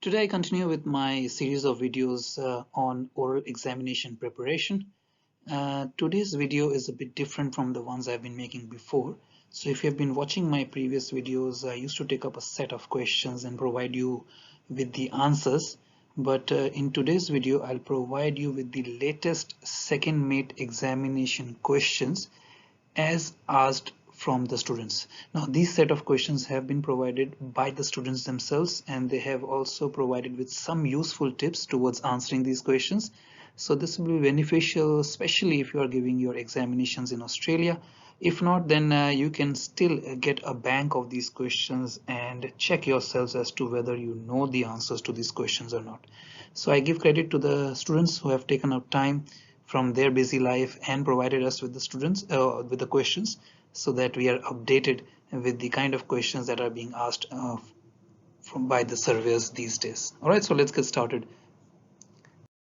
Today I continue with my series of videos on oral examination preparation. Today's video is a bit different from the ones I've been making before. So if you have been watching my previous videos, I used to take up a set of questions and provide you with the answers. But in today's video, I'll provide you with the latest second mate examination questions as asked from the students. Now these set of questions have been provided by the students themselves, and they have also provided with some useful tips towards answering these questions. So this will be beneficial, especially if you are giving your examinations in Australia. If not, then you can still get a bank of these questions and check yourselves as to whether you know the answers to these questions or not. So I give credit to the students who have taken up time from their busy life and provided us with the students with the questions, so that we are updated with the kind of questions that are being asked by the surveyors these days. All right, so let's get started.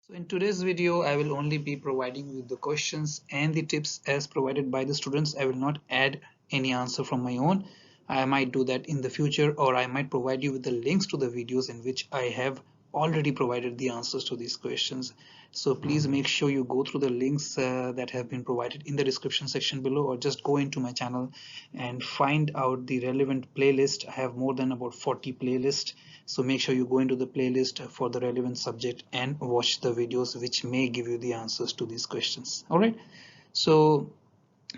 So in today's video, I will only be providing you the questions and the tips as provided by the students. I will not add any answer from my own. I might do that in the future, or I might provide you with the links to the videos in which I have already provided the answers to these questions. So please make sure you go through the links that have been provided in the description section below, or just go into my channel and find out the relevant playlist. I have more than about 40 playlists, so make sure you go into the playlist for the relevant subject and watch the videos which may give you the answers to these questions. All right, so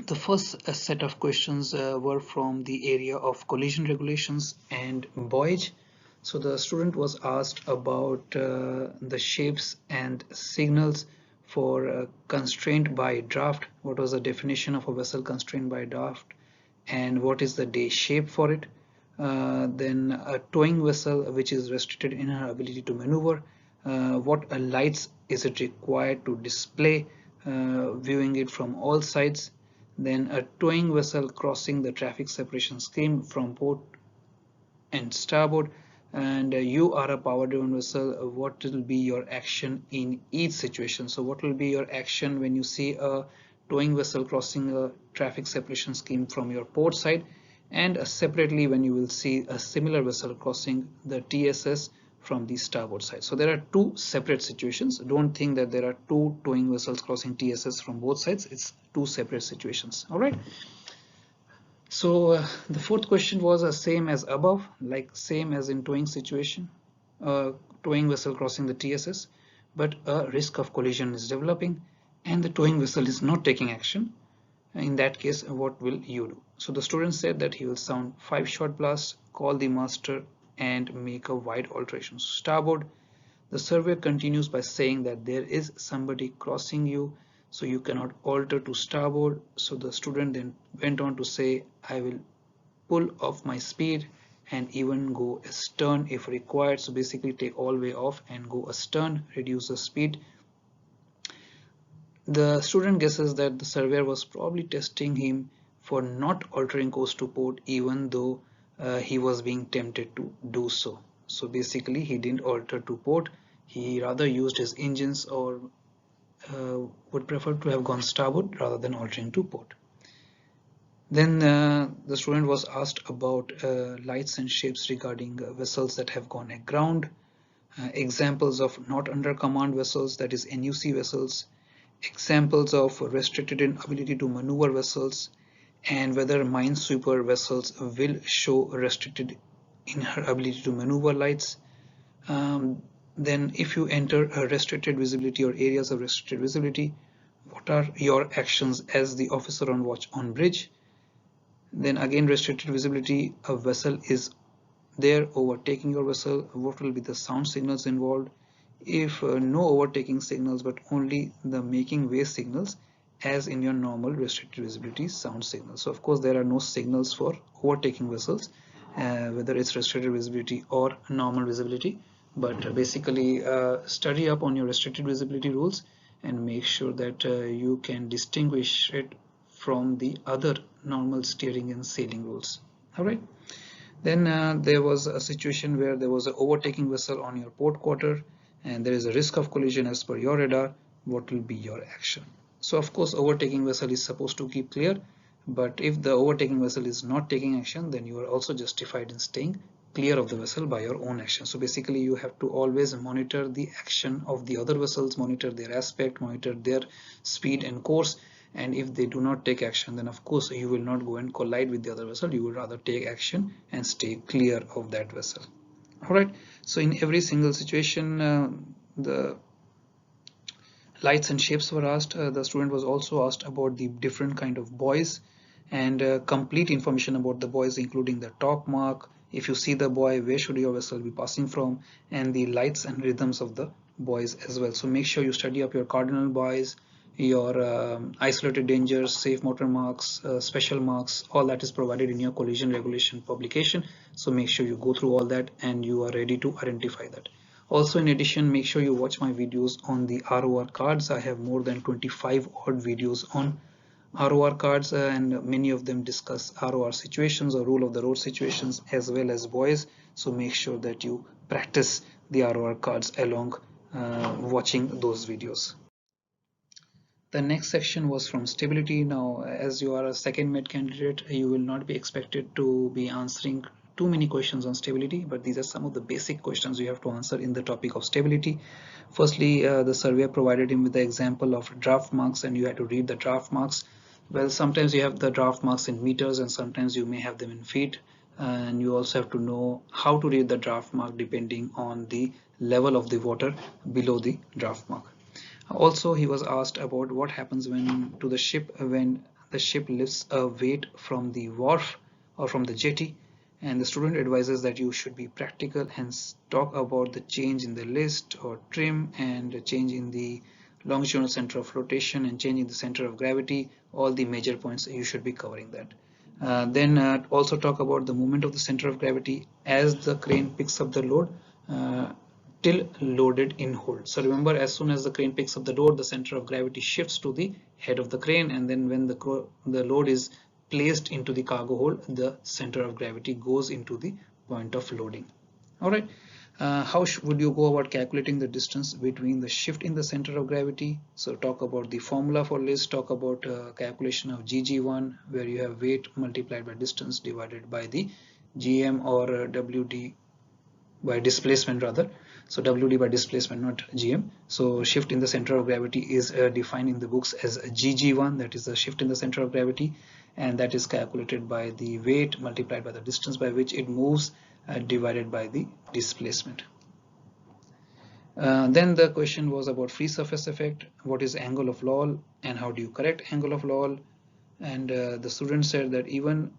the first set of questions were from the area of collision regulations and BUOYAGE. So the student was asked about the shapes and signals for constraint by draft. What was the definition of a vessel constrained by draft, and what is the day shape for it? Then a towing vessel which is restricted in her ability to maneuver. What lights is it required to display, viewing it from all sides? Then a towing vessel crossing the traffic separation scheme from port and starboard. And you are a power driven vessel, what will be your action in each situation? So what will be your action when you see a towing vessel crossing a traffic separation scheme from your port side, and separately when you will see a similar vessel crossing the TSS from the starboard side? So there are two separate situations. Don't think that there are two towing vessels crossing TSS from both sides. It's two separate situations. All right, so the fourth question was the same as above, like same as in towing situation, towing vessel crossing the TSS, but a risk of collision is developing and the towing vessel is not taking action. In that case, what will you do? So the student said that he will sound 5 short blasts, call the master and make a wide alteration. Starboard, the surveyor continues by saying that there is somebody crossing you, so you cannot alter to starboard. So the student then went on to say, I will pull off my speed and even go astern if required. So basically take all way off and go astern, reduce the speed. The student guesses that the surveyor was probably testing him for not altering course to port, even though he was being tempted to do so. So basically he didn't alter to port, he rather used his engines, or would prefer to have gone starboard rather than altering to port. Then the student was asked about lights and shapes regarding vessels that have gone aground, examples of not under command vessels, that is NUC vessels, examples of restricted in ability to maneuver vessels, and whether minesweeper vessels will show restricted in her ability to maneuver lights. Then if you enter a restricted visibility or areas of restricted visibility, what are your actions as the officer on watch on bridge? Then again, restricted visibility, a vessel is there overtaking your vessel, what will be the sound signals involved? If no overtaking signals but only the making way signals, as in your normal restricted visibility sound signals. So of course there are no signals for overtaking vessels, whether it's restricted visibility or normal visibility, but basically study up on your restricted visibility rules and make sure that you can distinguish it from the other normal steering and sailing rules. All right, then there was a situation where there was an overtaking vessel on your port quarter and there is a risk of collision as per your radar. What will be your action? So of course overtaking vessel is supposed to keep clear, but if the overtaking vessel is not taking action, then you are also justified in staying clear of the vessel by your own action. So basically you have to always monitor the action of the other vessels, monitor their aspect, monitor their speed and course, and if they do not take action, then of course you will not go and collide with the other vessel. You will rather take action and stay clear of that vessel. Alright, so in every single situation the lights and shapes were asked. The student was also asked about the different kind of buoys and complete information about the buoys, including the torque mark, if you see the buoy, where should your vessel be passing from, and the lights and rhythms of the buoys as well. So make sure you study up your cardinal buoys, your isolated dangers, safe motor marks, special marks, all that is provided in your collision regulation publication. So make sure you go through all that and you are ready to identify that. Also, in addition, make sure you watch my videos on the ROR cards. I have more than 25 odd videos on ROR cards and many of them discuss ROR situations or rule of the road situations as well as buoys. So make sure that you practice the ROR cards along watching those videos. The next section was from stability. Now, as you are a second med candidate, you will not be expected to be answering too many questions on stability, but these are some of the basic questions you have to answer in the topic of stability. Firstly, the surveyor provided him with the example of draft marks and you had to read the draft marks. Well, sometimes you have the draft marks in meters and sometimes you may have them in feet, and you also have to know how to read the draft mark depending on the level of the water below the draft mark. Also, he was asked about what happens when the ship lifts a weight from the wharf or from the jetty, and the student advises that you should be practical and talk about the change in the list or trim and change in the longitudinal center of flotation and change in the center of gravity. All the major points you should be covering that. Then also talk about the movement of the center of gravity as the crane picks up the load till loaded in hold. So remember, as soon as the crane picks up the load, the center of gravity shifts to the head of the crane, and then when the load is placed into the cargo hold, the center of gravity goes into the point of loading. All right. How would you go about calculating the distance between the shift in the center of gravity? So talk about the formula for this, talk about calculation of GG1, where you have weight multiplied by distance divided by the GM or WD by displacement rather. So WD by displacement, not GM. So shift in the center of gravity is defined in the books as GG1, that is the shift in the center of gravity, and that is calculated by the weight multiplied by the distance by which it moves divided by the displacement. Then the question was about free surface effect. What is angle of Lowell and how do you correct angle of Lowell? And the student said that even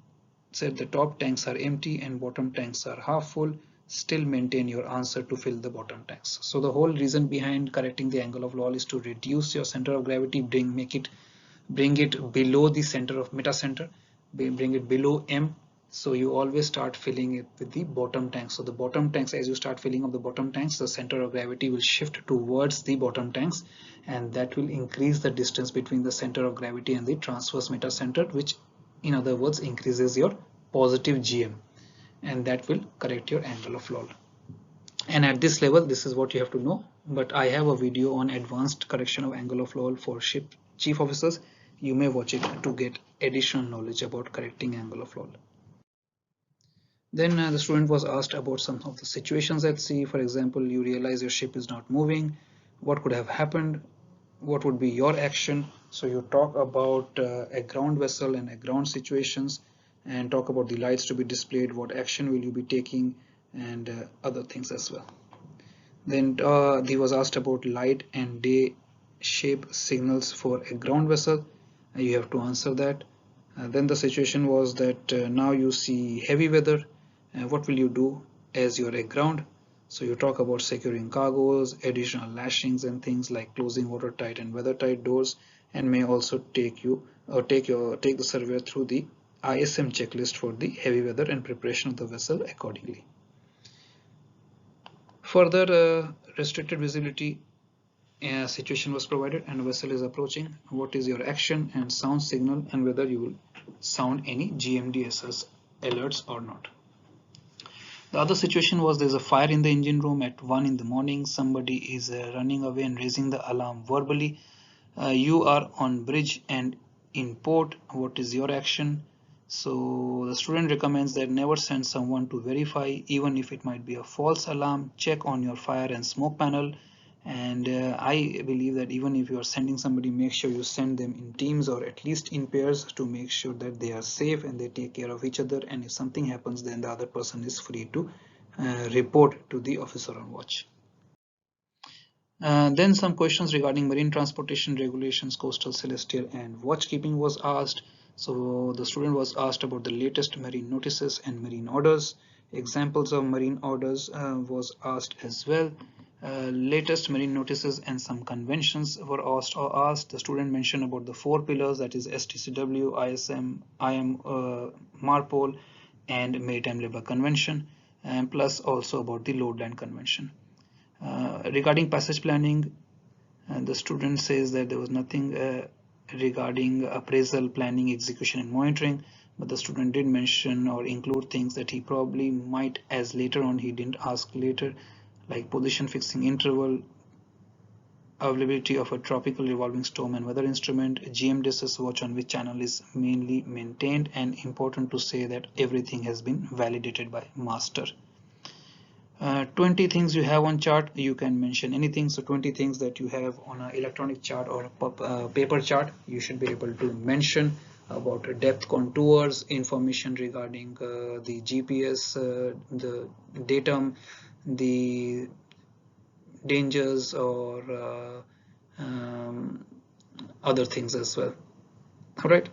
said the top tanks are empty and bottom tanks are half full, still maintain your answer to fill the bottom tanks. So the whole reason behind correcting the angle of Lowell is to reduce your center of gravity, bring it below the center of metacenter, bring it below M. So you always start filling it with the bottom tanks. So the bottom tanks, as you start filling up the bottom tanks, the center of gravity will shift towards the bottom tanks, and that will increase the distance between the center of gravity and the transverse metacenter, which in other words increases your positive GM, and that will correct your angle of Lowell. And at this level, this is what you have to know, but I have a video on advanced correction of angle of Lowell for ship chief officers. You may watch it to get additional knowledge about correcting angle of Lowell. Then the student was asked about some of the situations at sea. For example, you realize your ship is not moving. What could have happened? What would be your action? So you talk about a ground vessel and a ground situations, and talk about the lights to be displayed, what action will you be taking, and other things as well. Then he was asked about light and day shape signals for a ground vessel. You have to answer that. Then the situation was that now you see heavy weather. What will you do as you're aground? So you talk about securing cargoes, additional lashings and things like closing watertight and weathertight doors, and may also take the surveyor through the ISM checklist for the heavy weather and preparation of the vessel accordingly. Further, restricted visibility situation was provided and a vessel is approaching. What is your action and sound signal, and whether you will sound any GMDSS alerts or not. The other situation was there's a fire in the engine room at 1 in the morning. Somebody is running away and raising the alarm verbally. You are on bridge and in port. What is your action? So the student recommends that never send someone to verify, even if it might be a false alarm. Check on your fire and smoke panel. And I believe that even if you are sending somebody, make sure you send them in teams or at least in pairs to make sure that they are safe and they take care of each other. And if something happens, then the other person is free to report to the officer on watch. Then some questions regarding marine transportation regulations, coastal, celestial, and watchkeeping was asked. So the student was asked about the latest marine notices and marine orders. Examples of marine orders was asked as well. Latest marine notices and some conventions were asked. The student mentioned about the 4 pillars, that is STCW, ISM, MARPOL, and Maritime Labour Convention, and plus also about the Loadland Convention. Regarding passage planning, the student says that there was nothing regarding appraisal, planning, execution, and monitoring, but the student did mention or include things that he probably might, as later on he didn't ask later, like position fixing interval, availability of a tropical revolving storm and weather instrument, GMDSS watch on which channel is mainly maintained, and important to say that everything has been validated by master. 20 things you have on chart, you can mention anything. So 20 things that you have on an electronic chart or a paper chart, you should be able to mention about depth contours, information regarding the GPS, the datum, the dangers, or other things as well. All right.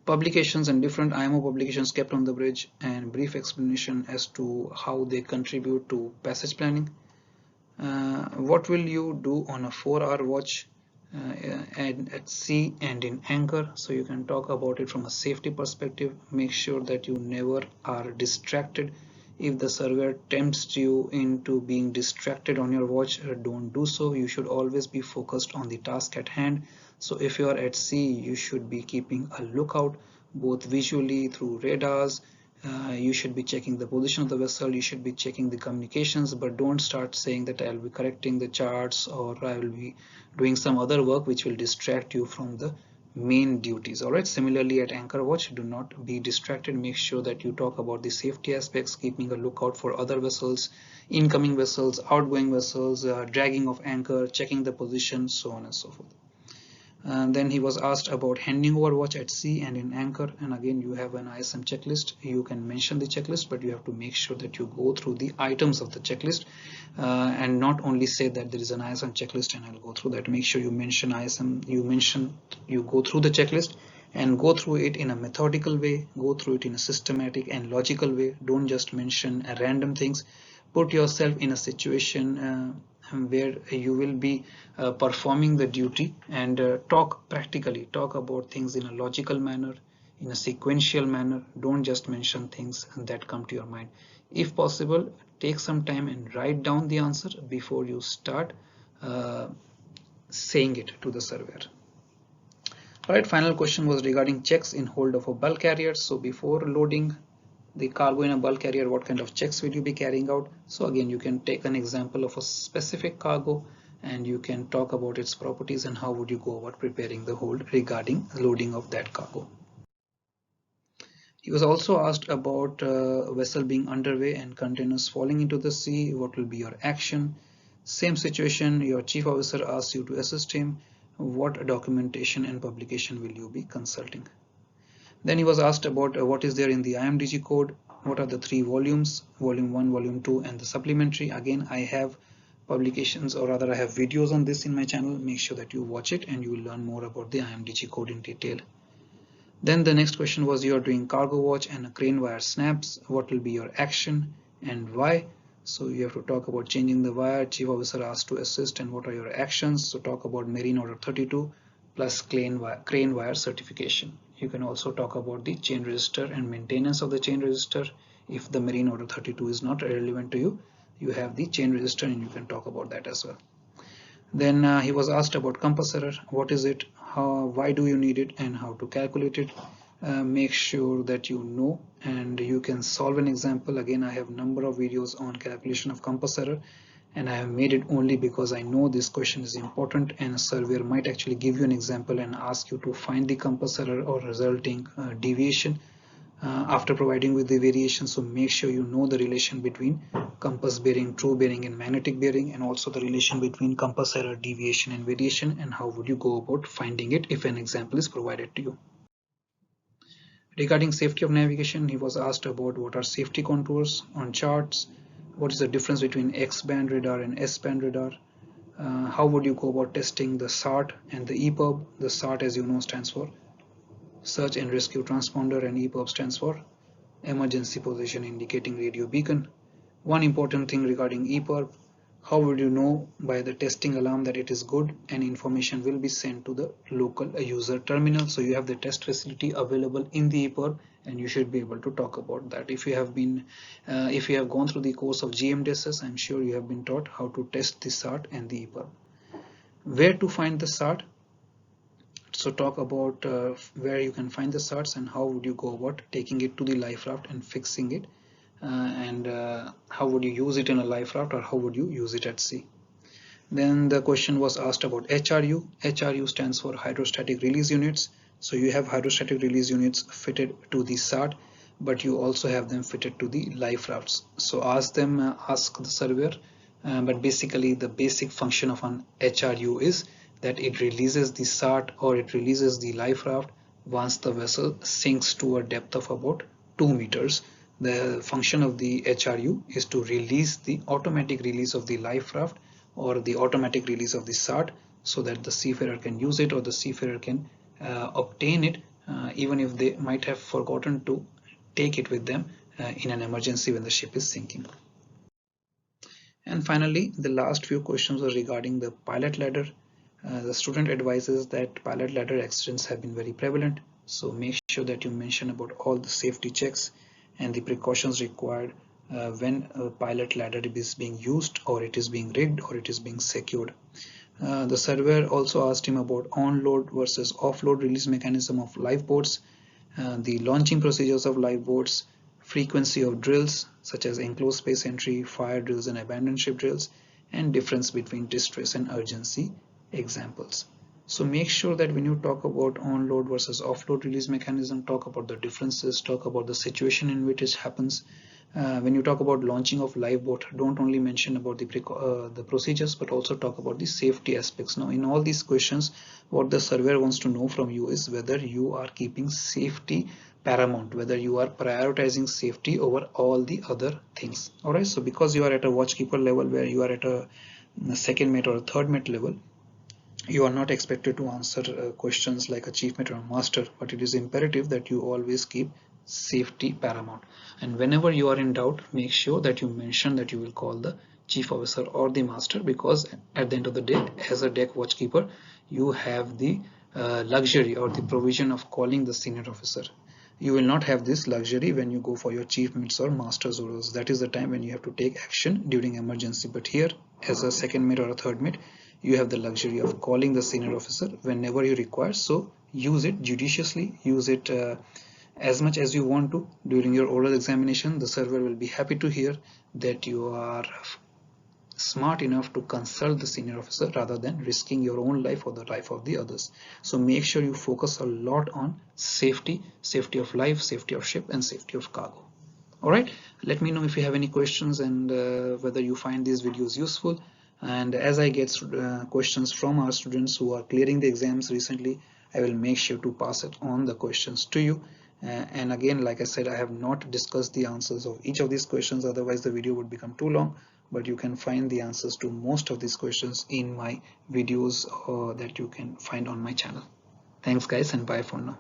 Publications and different IMO publications kept on the bridge, and brief explanation as to how they contribute to passage planning. What will you do on a 4-hour watch at sea and in anchor? So you can talk about it from a safety perspective. Make sure that you never are distracted. If the surveyor tempts you into being distracted on your watch, don't do so. You should always be focused on the task at hand. So if you are at sea, you should be keeping a lookout both visually through radars. You should be checking the position of the vessel, you should be checking the communications, but don't start saying that I'll be correcting the charts or I will be doing some other work which will distract you from the main duties. All right, similarly at anchor watch, do not be distracted. Make sure that you talk about the safety aspects, keeping a lookout for other vessels, incoming vessels, outgoing vessels, dragging of anchor, checking the position, so on and so forth. Then he was asked about handing over watch at sea and in anchor, and again you have an ISM checklist. You can mention the checklist, but you have to make sure that you go through the items of the checklist and not only say that there is an ISM checklist and I'll go through that. Make sure you mention ISM, you go through the checklist and go through it in a methodical way, go through it in a systematic and logical way. Don't just mention random things. Put yourself in a situation where you will be performing the duty, and talk practically, talk about things in a logical manner, in a sequential manner. Don't just mention things that come to your mind. If possible, take some time and write down the answer before you start saying it to the surveyor. All right, final question was regarding checks in hold of a bulk carrier. So before loading the cargo in a bulk carrier, what kind of checks will you be carrying out? So again, you can take an example of a specific cargo and you can talk about its properties and how would you go about preparing the hold regarding loading of that cargo. He was also asked about a vessel being underway and containers falling into the sea. What will be your action? Same situation, your chief officer asks you to assist him. What documentation and publication will you be consulting? Then he was asked about what is there in the IMDG code, what are the 3 volumes, volume 1, volume 2, and the supplementary. Again, I have publications, or rather I have videos on this in my channel. Make sure that you watch it and you will learn more about the IMDG code in detail. Then the next question was, you are doing cargo watch and a crane wire snaps. What will be your action and why? So you have to talk about changing the wire, chief officer asked to assist, and what are your actions. So talk about Marine Order 32 plus crane wire certification. You can also talk about the chain register and maintenance of the chain register. If the Marine Order 32 is not relevant to you, you have the chain register and you can talk about that as well. Then he was asked about compass error. What is it? Why do you need it? And how to calculate it? Make sure that you know and you can solve an example. Again, I have number of videos on calculation of compass error, and I have made it only because I know this question is important and a surveyor might actually give you an example and ask you to find the compass error or resulting deviation after providing with the variation. So make sure you know the relation between compass bearing, true bearing and magnetic bearing, and also the relation between compass error, deviation and variation, and how would you go about finding it if an example is provided to you. Regarding safety of navigation, he was asked about what are safety contours on charts, what is the difference between X-band radar and S-band radar, how would you go about testing the SART and the EPIRB. The SART, as you know, stands for Search and Rescue Transponder, and EPIRB stands for Emergency Position Indicating Radio Beacon. One important thing regarding EPIRB: how would you know by the testing alarm that it is good, and information will be sent to the local user terminal. So you have the test facility available in the EPIRB, and you should be able to talk about that. If you have gone through the course of GMDSS, I'm sure you have been taught how to test the SART and the EPIRB. Where to find the SART? So talk about where you can find the SARTs and how would you go about taking it to the life raft and fixing it, and how would you use it in a life raft, or how would you use it at sea. Then the question was asked about HRU. HRU stands for hydrostatic release units. So you have hydrostatic release units fitted to the SART, but you also have them fitted to the life rafts. So ask the surveyor, but basically the basic function of an HRU is that it releases the SART or it releases the life raft once the vessel sinks to a depth of about 2 meters. The function of the HRU is to release the automatic release of the life raft or the automatic release of the SART, so that the seafarer can use it, or the seafarer can obtain it, even if they might have forgotten to take it with them in an emergency when the ship is sinking. And finally, the last few questions were regarding the pilot ladder. The student advises that pilot ladder accidents have been very prevalent, so make sure that you mention about all the safety checks and the precautions required when a pilot ladder is being used, or it is being rigged, or it is being secured. The surveyor also asked him about on-load versus off-load release mechanism of lifeboats, the launching procedures of lifeboats, frequency of drills such as enclosed space entry, fire drills and abandoned ship drills, and difference between distress and urgency examples. So make sure that when you talk about on-load versus off-load release mechanism, talk about the differences, talk about the situation in which it happens. When you talk about launching of lifeboat, don't only mention about the procedures, but also talk about the safety aspects. Now, in all these questions, what the surveyor wants to know from you is whether you are keeping safety paramount, whether you are prioritizing safety over all the other things. All right. So because you are at a watchkeeper level, where you are at a second mate or a third mate level, you are not expected to answer questions like a chief mate or a master, but it is imperative that you always keep safety paramount. And whenever you are in doubt, make sure that you mention that you will call the chief officer or the master, because at the end of the day, as a deck watchkeeper, you have the luxury or the provision of calling the senior officer. You will not have this luxury when you go for your chief mates or master's orders. That is the time when you have to take action during emergency. But here, as a second mate or a third mate, you have the luxury of calling the senior officer whenever you require. So use it judiciously, use it as much as you want to during your oral examination. The surveyor will be happy to hear that you are smart enough to consult the senior officer rather than risking your own life or the life of the others. So make sure you focus a lot on safety of life, safety of ship, and safety of cargo. All right, let me know if you have any questions, and whether you find these videos useful. And as I get questions from our students who are clearing the exams recently, I will make sure to pass it on the questions to you. And again, like I said, I have not discussed the answers of each of these questions, otherwise the video would become too long. But you can find the answers to most of these questions in my videos that you can find on my channel. Thanks guys, and bye for now.